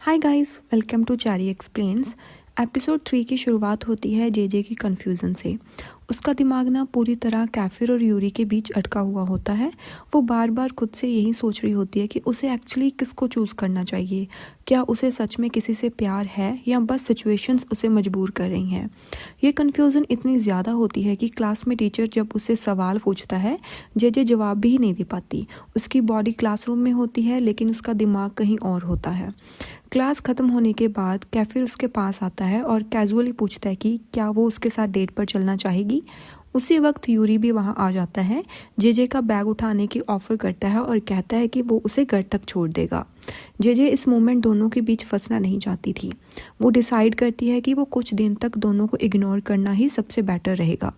Hi guys, welcome to Chari explains. Episode 3 की शुरुआत होती है जेजे की कन्फ्यूज़न से। उसका दिमाग ना पूरी तरह कैफिर और यूरी के बीच अटका हुआ होता है। वो बार बार खुद से यही सोच रही होती है कि उसे एक्चुअली किसको चूज़ करना चाहिए। क्या उसे सच में किसी से प्यार है या बस सिचुएशंस उसे मजबूर कर रही हैं। ये कन्फ्यूज़न इतनी ज़्यादा होती है कि क्लास में टीचर जब उससे सवाल पूछता है जेजे जवाब भी नहीं दे पाती। उसकी बॉडी क्लासरूम में होती है लेकिन उसका दिमाग कहीं और होता है। क्लास ख़त्म होने के बाद कैफिर उसके पास आता है और कैजुअली पूछता है कि क्या वो उसके साथ डेट पर चलना चाहेगी। उसी वक्त यूरी भी वहाँ आ जाता है। जेजे का बैग उठाने की ऑफ़र करता है और कहता है कि वो उसे घर तक छोड़ देगा। जेजे इस मोमेंट दोनों के बीच फंसना नहीं चाहती थी। वो डिसाइड करती है कि वो कुछ दिन तक दोनों को इग्नोर करना ही सबसे बेटर रहेगा।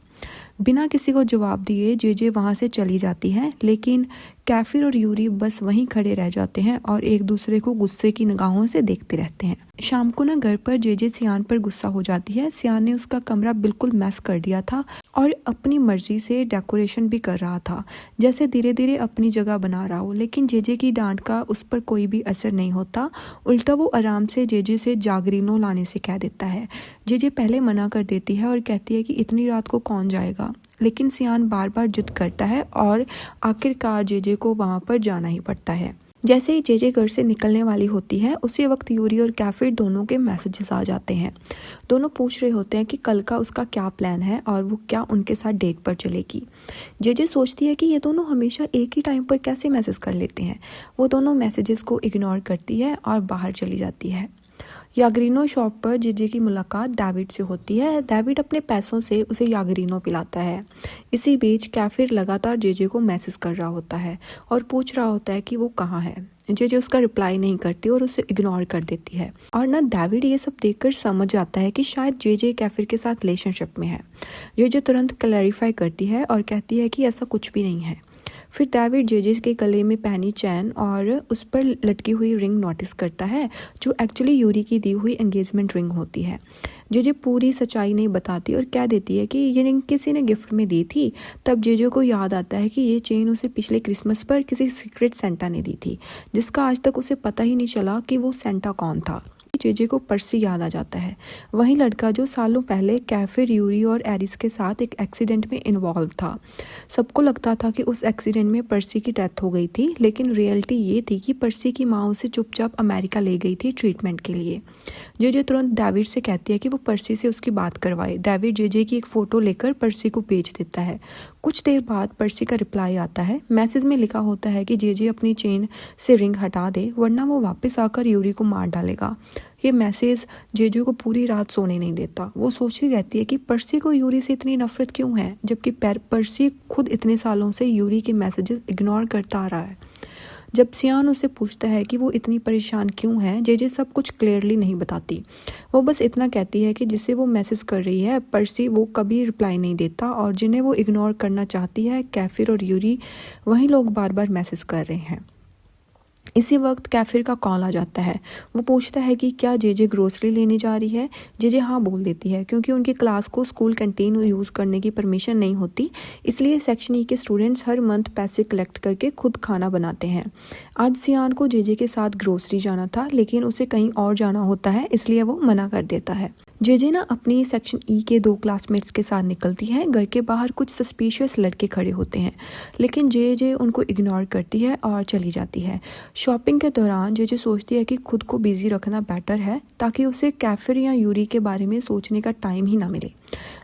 बिना किसी को जवाब दिए जेजे वहाँ से चली जाती है, लेकिन कैफिर और यूरी बस वहीं खड़े रह जाते हैं और एक दूसरे को गुस्से की निगाहों से देखते रहते हैं। शाम को ना घर पर जेजे सियान पर गुस्सा हो जाती है। सियान ने उसका कमरा बिल्कुल मैस कर दिया था और अपनी मर्जी से डेकोरेशन भी कर रहा था, जैसे धीरे धीरे अपनी जगह बना रहा हो। लेकिन जेजे की डांट का उस पर कोई भी असर नहीं होता। उल्टा वो आराम से जेजे से जागरीनो लाने से कह देता है। जेजे पहले मना कर देती है और कहती है कि इतनी रात को कौन जाएगा, लेकिन सियान बार बार जिद करता है और आखिरकार जेजे को वहाँ पर जाना ही पड़ता है। जैसे ही जेजे घर से निकलने वाली होती है उसी वक्त यूरी और कैफिर दोनों के मैसेजेस आ जाते हैं। दोनों पूछ रहे होते हैं कि कल का उसका क्या प्लान है और वो क्या उनके साथ डेट पर चलेगी। जेजे सोचती है कि ये दोनों हमेशा एक ही टाइम पर कैसे मैसेज कर लेते हैं। वो दोनों मैसेजेस को इग्नोर करती है और बाहर चली जाती है। यागरीनो शॉप पर जेजे की मुलाकात डेविड से होती है। डेविड अपने पैसों से उसे यागरीनो पिलाता है। इसी बीच कैफिर लगातार जेजे को मैसेज कर रहा होता है और पूछ रहा होता है कि वो कहाँ है। जेजे उसका रिप्लाई नहीं करती और उसे इग्नोर कर देती है। और ना डेविड ये सब देखकर समझ आता है कि शायद जेजे कैफिर के साथ रिलेशनशिप में है। जेजे तुरंत क्लैरिफाई करती है और कहती है कि ऐसा कुछ भी नहीं है। फिर डेविड जेजे के गले में पहनी चैन और उस पर लटकी हुई रिंग नोटिस करता है, जो एक्चुअली यूरी की दी हुई एंगेजमेंट रिंग होती है। जेजे पूरी सच्चाई नहीं बताती और कह देती है कि ये रिंग किसी ने गिफ्ट में दी थी। तब जेजे को याद आता है कि ये चेन उसे पिछले क्रिसमस पर किसी सीक्रेट सेंटा ने दी थी, जिसका आज तक उसे पता ही नहीं चला कि वो सेंटा कौन था। जेजे को पर्सी याद आ जाता है, वही लड़का जो सालों पहले कैफिर, यूरी और एरिस के साथ एक एक्सीडेंट में इन्वॉल्व था। सबको लगता था कि उस एक्सीडेंट में पर्सी की डेथ हो गई थी, लेकिन रियलिटी ये थी कि पर्सी की माँ उसे चुपचाप अमेरिका ले गई थी ट्रीटमेंट के लिए। जेजे तुरंत डेविड से कहती है कि वो पर्सी से उसकी बात करवाए। डेविड जेजे की एक फ़ोटो लेकर पर्सी को भेज देता है। कुछ देर बाद पर्सी का रिप्लाई आता है। मैसेज में लिखा होता है कि जेजे अपनी चेन से रिंग हटा दे, वरना वो वापस आकर यूरी को मार डालेगा। ये मैसेज जेजे को पूरी रात सोने नहीं देता। वो सोचती रहती है कि पर्सी को यूरी से इतनी नफरत क्यों है, जबकि पर्सी खुद इतने सालों से यूरी के मैसेजेस इग्नोर करता आ रहा है। जब सियान उसे पूछता है कि वो इतनी परेशान क्यों है, जेजे सब कुछ क्लियरली नहीं बताती। वो बस इतना कहती है कि जिसे वो मैसेज कर रही है पर्सी, वो कभी रिप्लाई नहीं देता, और जिन्हें वो इग्नोर करना चाहती है कैफिर और यूरी, वही लोग बार बार मैसेज कर रहे हैं। इसी वक्त कैफिर का कॉल आ जाता है। वो पूछता है कि क्या जेजे ग्रोसरी लेने जा रही है। जेजे हाँ बोल देती है, क्योंकि उनकी क्लास को स्कूल कैंटीन यूज़ करने की परमिशन नहीं होती, इसलिए सेक्शन ई के स्टूडेंट्स हर मंथ पैसे कलेक्ट करके खुद खाना बनाते हैं। आज सियान को जेजे के साथ ग्रोसरी जाना था, लेकिन उसे कहीं और जाना होता है, इसलिए वो मना कर देता है। जेजे ना अपनी सेक्शन ई के 2 क्लासमेट्स के साथ निकलती है। घर के बाहर कुछ सस्पिशियस लड़के खड़े होते हैं, लेकिन जेजे उनको इग्नोर करती है और चली जाती है। शॉपिंग के दौरान जेजे सोचती है कि खुद को बिजी रखना बेटर है, ताकि उसे कैफिर या यूरी के बारे में सोचने का टाइम ही ना मिले।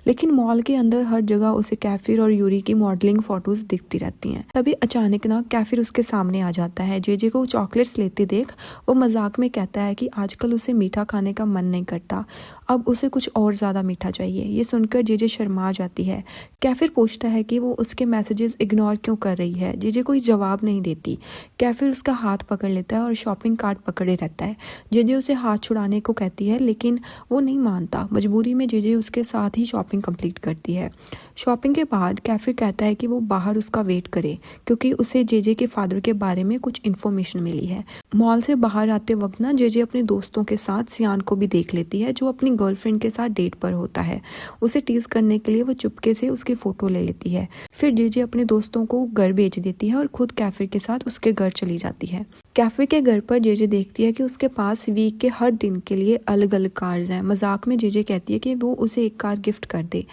लेकिन मॉल के अंदर हर जगह उसे कैफिर और यूरी की मॉडलिंग फोटोज दिखती रहती हैं। तभी अचानक ना कैफिर उसके सामने आ जाता है। जेजे को चॉकलेट्स लेते देख वो मजाक में कहता है कि आजकल उसे मीठा खाने का मन नहीं करता, अब उसे कुछ और ज़्यादा मीठा चाहिए। ये सुनकर जेजे शर्मा जाती है। कैफिर पूछता है कि वो उसके मैसेजेस इग्नोर क्यों कर रही है। जेजे कोई जवाब नहीं देती। कैफिर उसका हाथ पकड़ लेता है और शॉपिंग कार्ट पकड़े रहता है। जेजे उसे हाथ छुड़ाने को कहती है, लेकिन वो नहीं मानता। मजबूरी में जेजे उसके साथ ही शॉपिंग कंप्लीट करती है। शॉपिंग के बाद कैफिर कहता है कि वो बाहर उसका वेट करे, क्योंकि उसे जेजे के फादर के बारे में कुछ इन्फॉर्मेशन मिली है। मॉल से बाहर आते वक्त ना जेजे अपने दोस्तों के साथ सियान को भी देख लेती है, जो अपनी गर्लफ्रेंड के साथ डेट पर होता है। उसे टीज करने के लिए वो चुपके से उसकी फोटो ले लेती है। फिर जेजे अपने दोस्तों को घर भेज देती है और खुद कैफिर के साथ उसके घर चली जाती है। कैफे के घर पर जेजे देखती है कि उसके पास वीक के हर दिन के लिए अलग अलग कार्स हैं। मजाक में जेजे कहती है कि वो उसे एक कार गिफ्ट कर दे।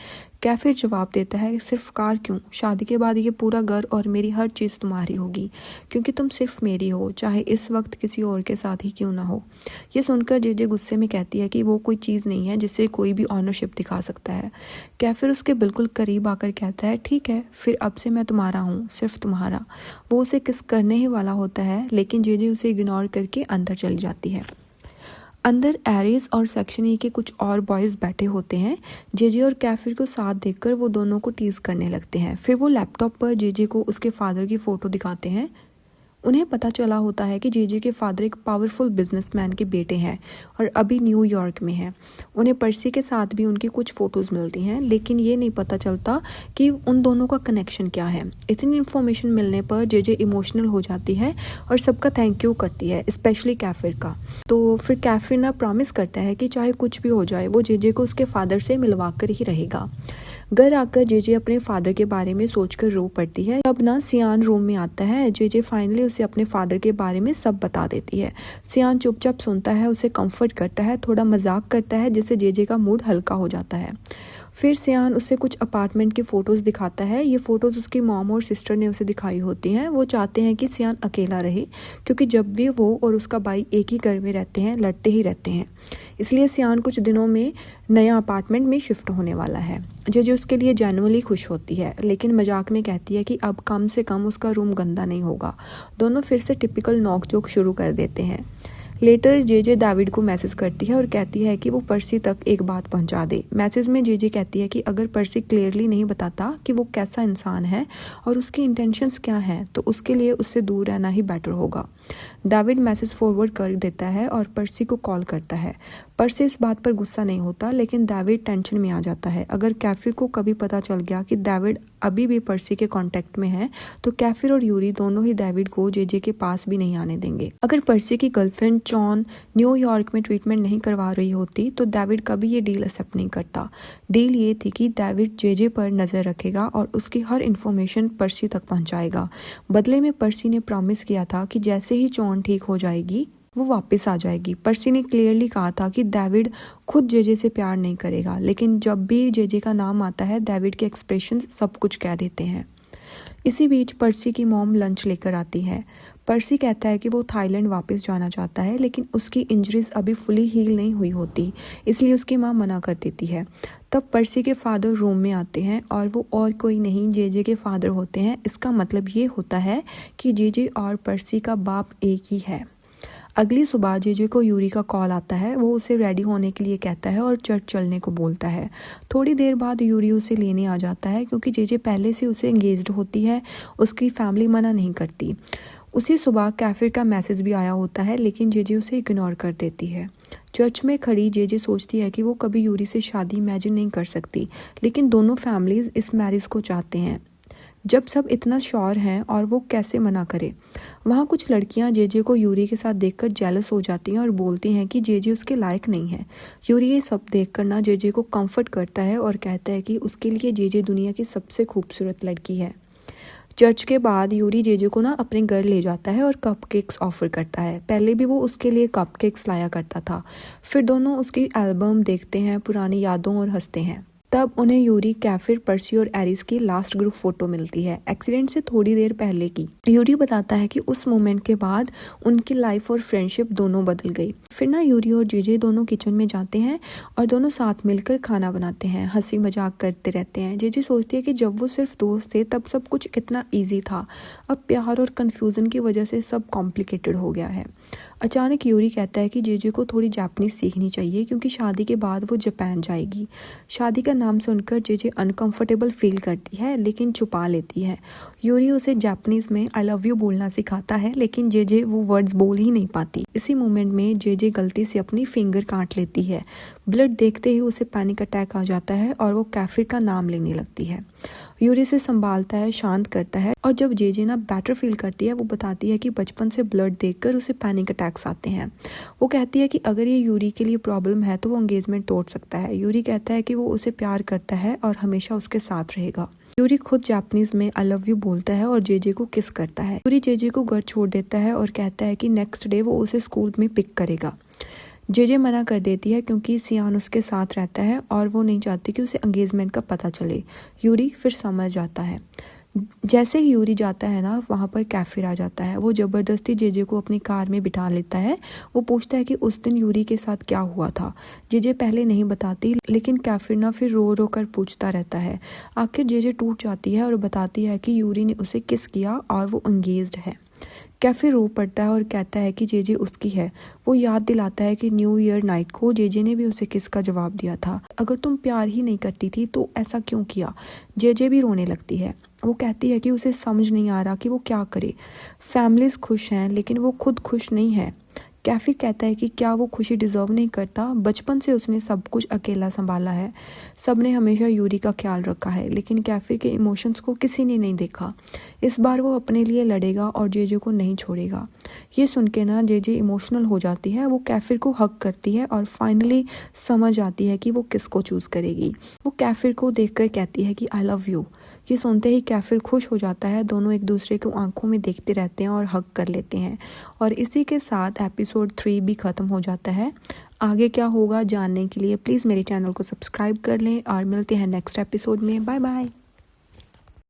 कैफिर जवाब देता है सिर्फ कार क्यों, शादी के बाद ये पूरा घर और मेरी हर चीज़ तुम्हारी होगी, क्योंकि तुम सिर्फ मेरी हो, चाहे इस वक्त किसी और के साथ ही क्यों ना हो। ये सुनकर जेजे गुस्से में कहती है कि वो कोई चीज़ नहीं है जिससे कोई भी ऑनरशिप दिखा सकता है। कैफिर उसके बिल्कुल करीब आकर कहता है ठीक है, फिर अब से मैं तुम्हारा हूँ, सिर्फ तुम्हारा। वो उसे किस करने ही वाला होता है, लेकिन जेजे उसे इग्नोर करके अंदर चली जाती है। अंदर एरिस और सेक्शन ई के कुछ और बॉयज़ बैठे होते हैं। जेजे और कैफिर को साथ देखकर वो दोनों को टीज़ करने लगते हैं। फिर वो लैपटॉप पर जेजे को उसके फादर की फ़ोटो दिखाते हैं। उन्हें पता चला होता है कि जेजे के फादर एक पावरफुल बिजनेसमैन के बेटे हैं और अभी न्यूयॉर्क में हैं। उन्हें पर्सी के साथ भी उनकी कुछ फ़ोटोज़ मिलती हैं, लेकिन ये नहीं पता चलता कि उन दोनों का कनेक्शन क्या है। इतनी इन्फॉर्मेशन मिलने पर जेजे इमोशनल हो जाती है और सबका थैंक यू करती है, स्पेशली कैफिर का। तो फिर कैफिर ना प्रॉमिस करता है कि चाहे कुछ भी हो जाए वो जेजे को उसके फादर से मिलवा कर ही रहेगा। घर आकर जेजे अपने फादर के बारे में सोचकर रो पड़ती है। तब ना सियान रूम में आता है। जेजे फाइनली उसे अपने फादर के बारे में सब बता देती है। सियान चुपचाप सुनता है, उसे कंफर्ट करता है, थोड़ा मजाक करता है, जिससे जेजे का मूड हल्का हो जाता है। फिर सियान उसे कुछ अपार्टमेंट की फ़ोटोज़ दिखाता है। ये फ़ोटोज़ उसकी मॉम और सिस्टर ने उसे दिखाई होती हैं। वो चाहते हैं कि सियान अकेला रहे, क्योंकि जब भी वो और उसका भाई एक ही घर में रहते हैं लड़ते ही रहते हैं। इसलिए सियान कुछ दिनों में नया अपार्टमेंट में शिफ्ट होने वाला है। जेजे उसके लिए जेन्युइनली खुश होती है, लेकिन मजाक में कहती है कि अब कम से कम उसका रूम गंदा नहीं होगा। दोनों फिर से टिपिकल नोक-झोंक शुरू कर देते हैं। लेटर जेजे डेविड को मैसेज करती है और कहती है कि वो पर्सी तक एक बात पहुंचा दे। मैसेज में जेजे कहती है कि अगर पर्सी क्लियरली नहीं बताता कि वो कैसा इंसान है और उसकी इंटेंशंस क्या हैं, तो उसके लिए उससे दूर रहना ही बेटर होगा। डेविड मैसेज फॉरवर्ड कर देता है और पर्सी को कॉल करता है। पर्सी इस बात पर गुस्सा नहीं होता, लेकिन डेविड टेंशन में आ जाता है। अगर कैफिर को कभी पता चल गया कि डेविड अभी भी पर्सी के कांटेक्ट में है, तो कैफिर और यूरी दोनों ही डेविड को जेजे के पास भी नहीं आने देंगे। अगर पर्सी की गर्लफ्रेंड जॉन न्यूयॉर्क में ट्रीटमेंट नहीं करवा रही होती, तो डेविड कभी ये डील एक्सेप्ट नहीं करता। डील ये थी कि डेविड जेजे पर नज़र रखेगा और उसकी हर इन्फॉर्मेशन पर्सी तक पहुंचाएगा। बदले में पर्सी ने प्रॉमिस किया था कि जैसे ही जॉन ठीक हो जाएगी वो वापस आ जाएगी। पर्सी ने क्लियरली कहा था कि डेविड खुद जेजे से प्यार नहीं करेगा, लेकिन जब भी जेजे का नाम आता है डेविड के एक्सप्रेशंस सब कुछ कह देते हैं। इसी बीच पर्सी की मॉम लंच लेकर आती है। पर्सी कहता है कि वो थाईलैंड वापस जाना चाहता है, लेकिन उसकी इंजरीज अभी फुली हील नहीं हुई होती, इसलिए उसकी माँ मना कर देती है। तब पर्सी के फादर रूम में आते हैं और वो और कोई नहीं जेजे के फादर होते हैं। इसका मतलब ये होता है कि जेजे और पर्सी का बाप एक ही है। अगली सुबह जेजे को यूरी का कॉल आता है। वो उसे रेडी होने के लिए कहता है और चर्च चलने को बोलता है। थोड़ी देर बाद यूरी उसे लेने आ जाता है, क्योंकि जेजे पहले से उसे एंगेज्ड होती है, उसकी फैमिली मना नहीं करती। उसी सुबह कैफिर का मैसेज भी आया होता है, लेकिन जेजे उसे इग्नोर कर देती है। चर्च में खड़ी जेजे सोचती है कि वो कभी यूरी से शादी इमेजिन नहीं कर सकती, लेकिन दोनों फैमिलीज इस मैरिज को चाहते हैं। जब सब इतना श्योर हैं और वो कैसे मना करे। वहाँ कुछ लड़कियाँ जेजे को यूरी के साथ देखकर जेलस हो जाती हैं और बोलती हैं कि जेजे उसके लायक नहीं है। यूरी ये सब देखकर ना जेजे को कंफर्ट करता है और कहता है कि उसके लिए जेजे दुनिया की सबसे खूबसूरत लड़की है। चर्च के बाद यूरी जेजे को ना अपने घर ले जाता है और कपकेक्स ऑफर करता है। पहले भी वो उसके लिए कपकेक्स लाया करता था। फिर दोनों उसकी एल्बम देखते हैं, पुरानी यादों और हंसते हैं। तब उन्हें यूरी, कैफिर, पर्सी और एरिस की लास्ट ग्रुप फोटो मिलती है, एक्सीडेंट से थोड़ी देर पहले की। यूरी बताता है कि उस मोमेंट के बाद उनकी लाइफ और फ्रेंडशिप दोनों बदल गई। फिर ना यूरी और जेजे दोनों किचन में जाते हैं और दोनों साथ मिलकर खाना बनाते हैं, हंसी मजाक करते रहते हैं। जेजे सोचती है कि जब वो सिर्फ दोस्त थे तब सब कुछ कितना ईजी था, अब प्यार और कन्फ्यूज़न की वजह से सब कॉम्प्लिकेटेड हो गया है। अचानक यूरी कहता है कि जेजे को थोड़ी जापानीज सीखनी चाहिए, क्योंकि शादी के बाद वो जापान जाएगी। शादी का नाम सुनकर जेजे अनकंफर्टेबल फील करती है, लेकिन छुपा लेती है। यूरी उसे जापानीज में आई लव यू बोलना सिखाता है, लेकिन जेजे वो वर्ड्स बोल ही नहीं पाती। इसी मोमेंट में जेजे गलती से अपनी फिंगर काट लेती है। ब्लड देखते ही उसे पैनिक अटैक आ जाता है और वो कैफिर का नाम लेने लगती है। यूरी से संभालता है, शांत करता है, और जब जेजे ना बेटर फील करती है वो बताती है कि बचपन से ब्लड देखकर उसे पैनिक अटैक्स आते हैं। वो कहती है कि अगर ये यूरी के लिए प्रॉब्लम है तो वो एंगेजमेंट तोड़ सकता है। यूरी कहता है कि वो उसे प्यार करता है और हमेशा उसके साथ रहेगा। यूरी खुद जापानीज में आई लव यू बोलता है और जेजे को किस करता है। यूरी जेजे को घर छोड़ देता है और कहता है कि नेक्स्ट डे वो उसे स्कूल में पिक करेगा। जेजे मना कर देती है क्योंकि सियान उसके साथ रहता है और वो नहीं चाहती कि उसे एंगेजमेंट का पता चले। यूरी फिर समझ जाता है। जैसे ही यूरी जाता है ना, वहाँ पर कैफिर आ जाता है। वो ज़बरदस्ती जेजे को अपनी कार में बिठा लेता है। वो पूछता है कि उस दिन यूरी के साथ क्या हुआ था। जेजे पहले नहीं बताती, लेकिन कैफिर ना फिर रो रो कर पूछता रहता है। आखिर जेजे टूट जाती है और बताती है कि यूरी ने उसे किस किया और वो एंगेज्ड है। कैफिर रो पड़ता है और कहता है कि जेजे उसकी है। वो याद दिलाता है कि न्यू ईयर नाइट को जेजे ने भी उसे किस का जवाब दिया था। अगर तुम प्यार ही नहीं करती थी तो ऐसा क्यों किया। जेजे भी रोने लगती है। वो कहती है कि उसे समझ नहीं आ रहा कि वो क्या करे। फैमिलीज खुश हैं लेकिन वो खुद खुश नहीं है। कैफिर कहता है कि क्या वो खुशी डिजर्व नहीं करता। बचपन से उसने सब कुछ अकेला संभाला है। सब ने हमेशा यूरी का ख्याल रखा है, लेकिन कैफिर के इमोशंस को किसी ने नहीं देखा। इस बार वो अपने लिए लड़ेगा और जेजे को नहीं छोड़ेगा। ये सुन के ना जेजे इमोशनल हो जाती है। वो कैफिर को हक करती है और फाइनली समझ आती है कि वो किसको चूज करेगी। वो कैफिर को देखकर कहती है कि आई लव यू। ये सुनते ही कैफिर खुश हो जाता है। दोनों एक दूसरे को आंखों में देखते रहते हैं और हग कर लेते हैं। और इसी के साथ एपिसोड 3 भी ख़त्म हो जाता है। आगे क्या होगा जानने के लिए प्लीज़ मेरे चैनल को सब्सक्राइब कर लें और मिलते हैं नेक्स्ट एपिसोड में। Bye bye.